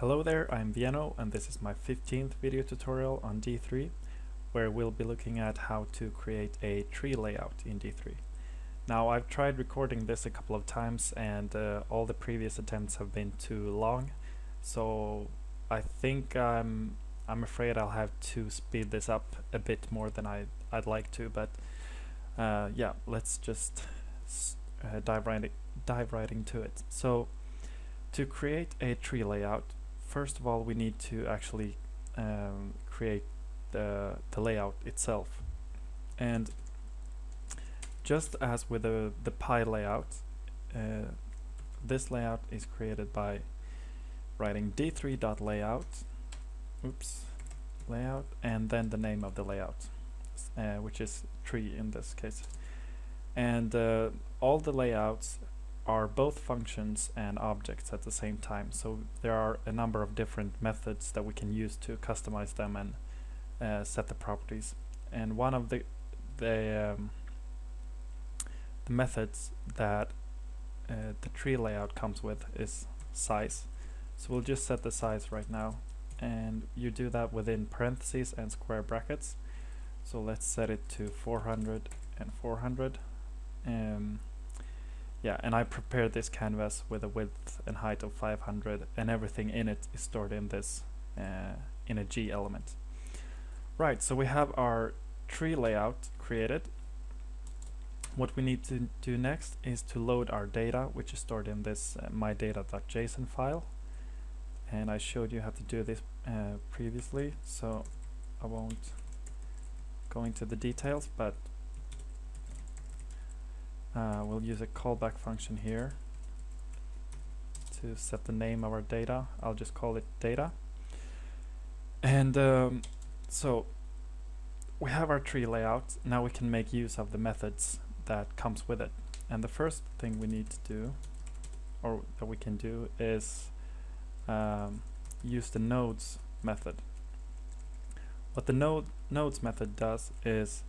Hello there, I'm Viano and this is my 15th video tutorial on D3, where we'll be looking at how to create a tree layout in D3. Now I've tried recording this a couple of times and all the previous attempts have been too long, so I think I'm afraid I'll have to speed this up a bit more than I'd like to, but yeah, let's just dive right into it. So to create a tree layout, first of all, we need to actually create the layout itself. And just as with the pie layout, this layout is created by writing D3.layout, layout, and then the name of the layout, which is tree in this case. And all the layouts are both functions and objects at the same time, so there are a number of different methods that we can use to customize them and set the properties. And one of the methods that the tree layout comes with is size. So we'll just set the size right now, and you do that within parentheses and square brackets. So let's set it to 400 and 400. Yeah, and I prepared this canvas with a width and height of 500, and everything in it is stored in this in a G element. Right, so we have our tree layout created. What we need to do next is to load our data, which is stored in this mydata.json file. And I showed you how to do this previously, so I won't go into the details, but we'll use a callback function here to set the name of our data. I'll just call it data. And so we have our tree layout. Now we can make use of the methods that comes with it. And the first thing we need to do, or that we can do, is use the nodes method. What the nodes method does is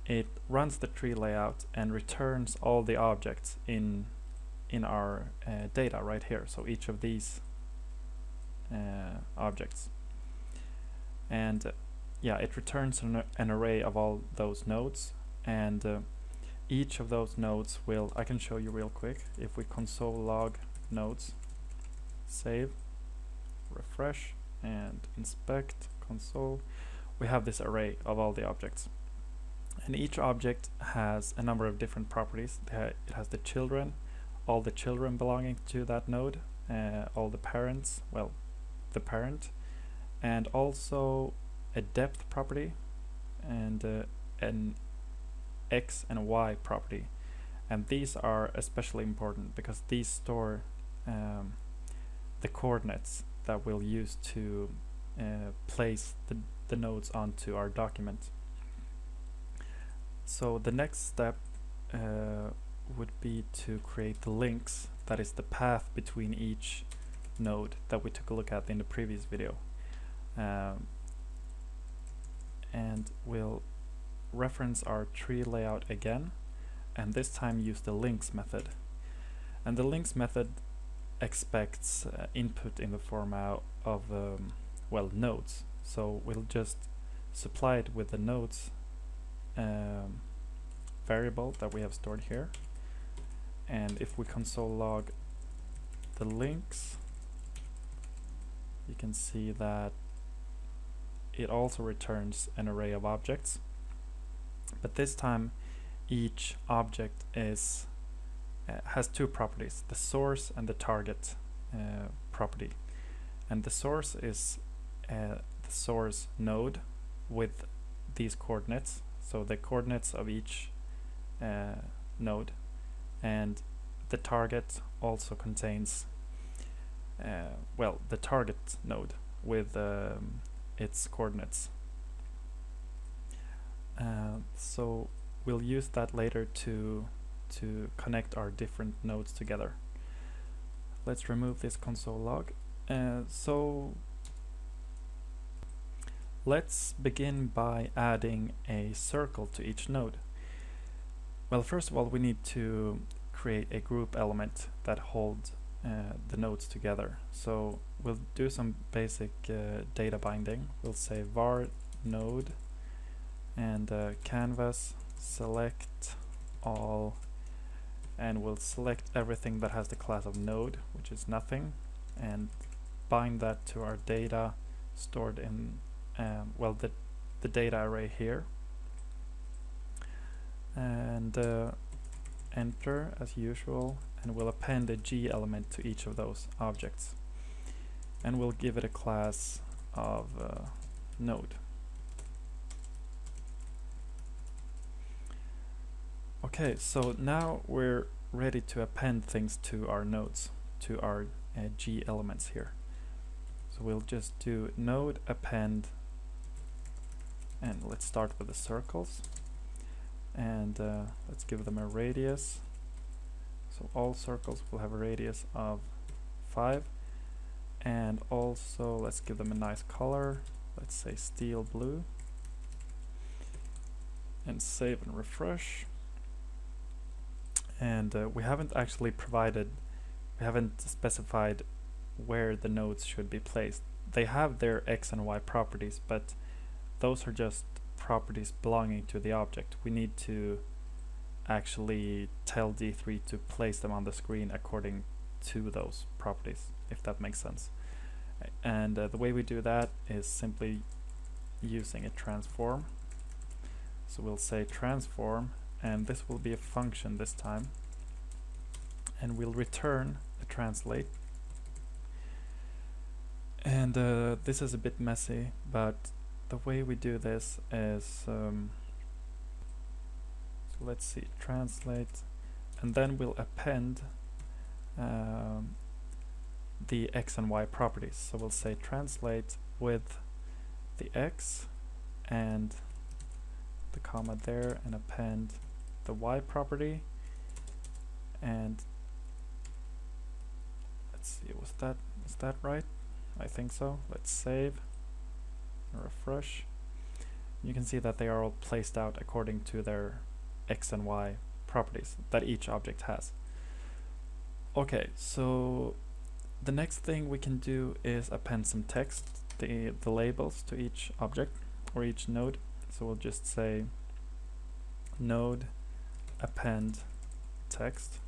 it runs the tree layout and returns all the objects in our data right here. So each of these objects, and yeah, it returns an array of all those nodes, and each of those nodes will, I can show you real quick. If we console log nodes, save, refresh, and inspect console, we have this array of all the objects. And each object has a number of different properties. It has the children, all the children belonging to that node, all the parents, well, the parent, and also a depth property, and an X and Y property. And these are especially important because these store the coordinates that we'll use to place the nodes onto our document. So the next step would be to create the links, that is the path between each node that we took a look at in the previous video. And we'll reference our tree layout again, and this time use the links method. And the links method expects input in the form of well, nodes. So we'll just supply it with the nodes variable that we have stored here, and if we console log the links, you can see that it also returns an array of objects, but this time each object is has two properties, the source and the target property. And the source is the source node with these coordinates, so the coordinates of each node, and the target also contains well, the target node with its coordinates. So we'll use that later to connect our different nodes together. Let's remove this console log. So let's begin by adding a circle to each node. Well, first of all, we need to create a group element that holds the nodes together. So we'll do some basic data binding. We'll say var node and canvas select all, and we'll select everything that has the class of node, which is nothing, and bind that to our data stored in well, the data array here, and enter as usual, and we'll append a G element to each of those objects, and we'll give it a class of node. Okay, so now we're ready to append things to our nodes, to our G elements here. So we'll just do node append, and let's start with the circles, and let's give them a radius. So all circles will have a radius of 5, and also let's give them a nice color. Let's say steel blue, and save and refresh. And we haven't specified where the nodes should be placed. They have their X and Y properties, but those are just properties belonging to the object. We need to actually tell D3 to place them on the screen according to those properties, if that makes sense. And the way we do that is simply using a transform. So we'll say transform, and this will be a function this time, and we'll return a translate. And this is a bit messy, but the way we do this is so let's see, translate, and then we'll append the X and Y properties. So we'll say translate with the X and the comma there, and append the Y property, and let's see, was that right? I think so. Let's save and refresh. You can see that they are all placed out according to their X and Y properties that each object has. Okay, so the next thing we can do is append some text, the labels to each object or each node. So we'll just say node append text,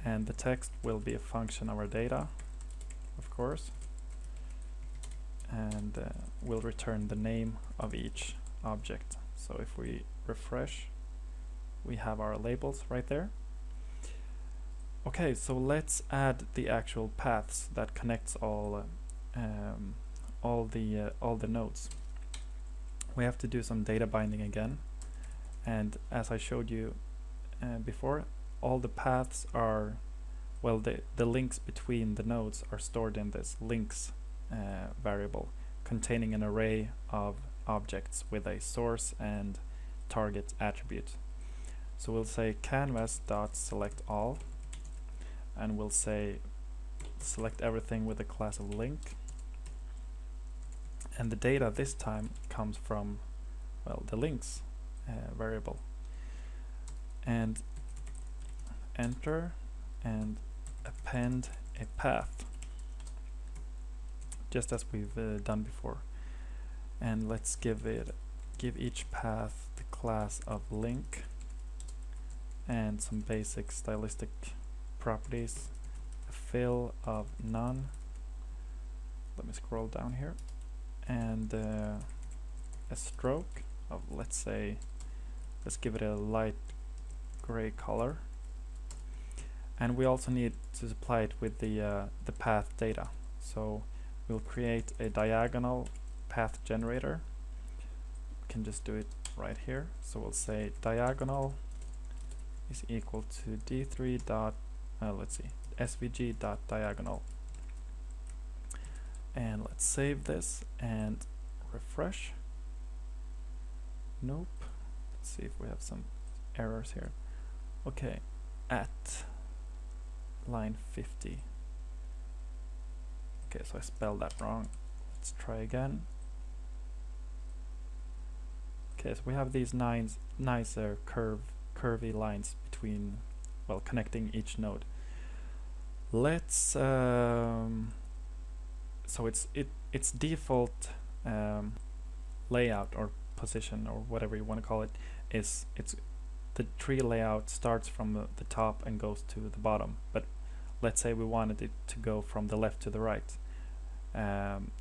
and the text will be a function of our data, of course, and we'll return the name of each object. So if we refresh, we have our labels right there. Okay, so let's add the actual paths that connects all the nodes. We have to do some data binding again, and as I showed you before, all the paths are, well, the links between the nodes are stored in this links variable containing an array of objects with a source and target attribute. So we'll say canvas.select all, and we'll say select everything with a class of link, and the data this time comes from, well, the links variable, and enter and append a path just as we've done before, and let's give each path the class of link and some basic stylistic properties, a fill of none, let me scroll down here, and a stroke of, let's give it a light gray color, and we also need to supply it with the path data. So we'll create a diagonal path generator. We can just do it right here. So we'll say diagonal is equal to d3 dot svg dot diagonal, and let's save this and refresh. Nope. Let's see if we have some errors here. Okay, at line 50. Okay, so I spelled that wrong. Let's try again. Okay, so we have these nicer curvy lines between, well, connecting each node. Let's so its default layout or position or whatever you want to call it is the tree layout starts from the top and goes to the bottom, but let's say we wanted it to go from the left to the right.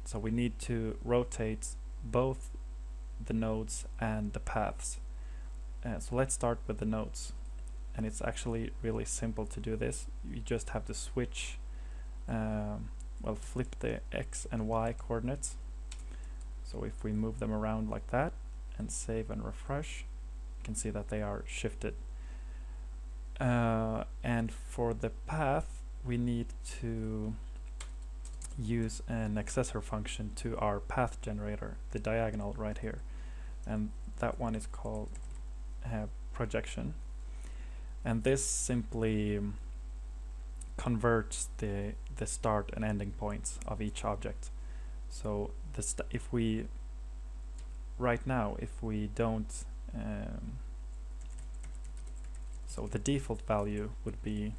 So we need to rotate both the nodes and the paths. So let's start with the nodes, and it's actually really simple to do this. You just have to switch, well, flip the X and Y coordinates. So if we move them around like that and save and refresh, you can see that they are shifted. And for the path, we need to use an accessor function to our path generator, the diagonal right here, and that one is called projection, and this simply converts the start and ending points of each object. So if we right now, if we don't so the default value would be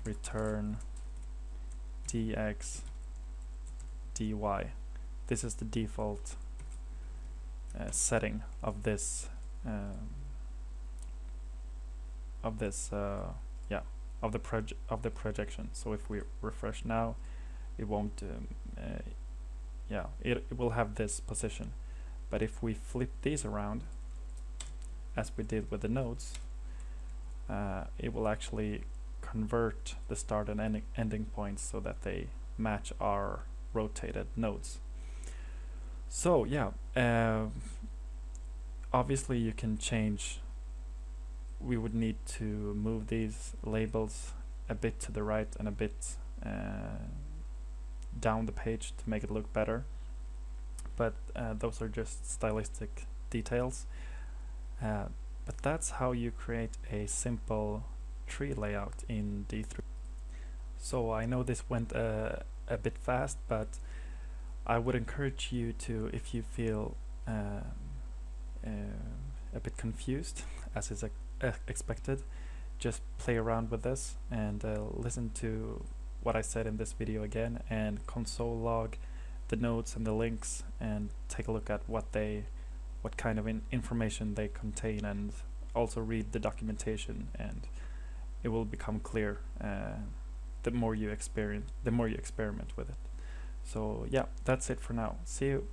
return dx dy. This is the default setting of this of the projection. So if we refresh now, it won't it will have this position, but if we flip these around as we did with the nodes, it will actually convert the start and ending points so that they match our rotated nodes. So yeah, obviously you can change. We would need to move these labels a bit to the right and a bit down the page to make it look better, but those are just stylistic details. But that's how you create a simple tree layout in D3. So I know this went a bit fast, but I would encourage you to, if you feel a bit confused, as is expected, just play around with this and listen to what I said in this video again, and console log the nodes and the links and take a look at what kind of information they contain, and also read the documentation, and it will become clear the more you experiment with it. So yeah, that's it for now. See you.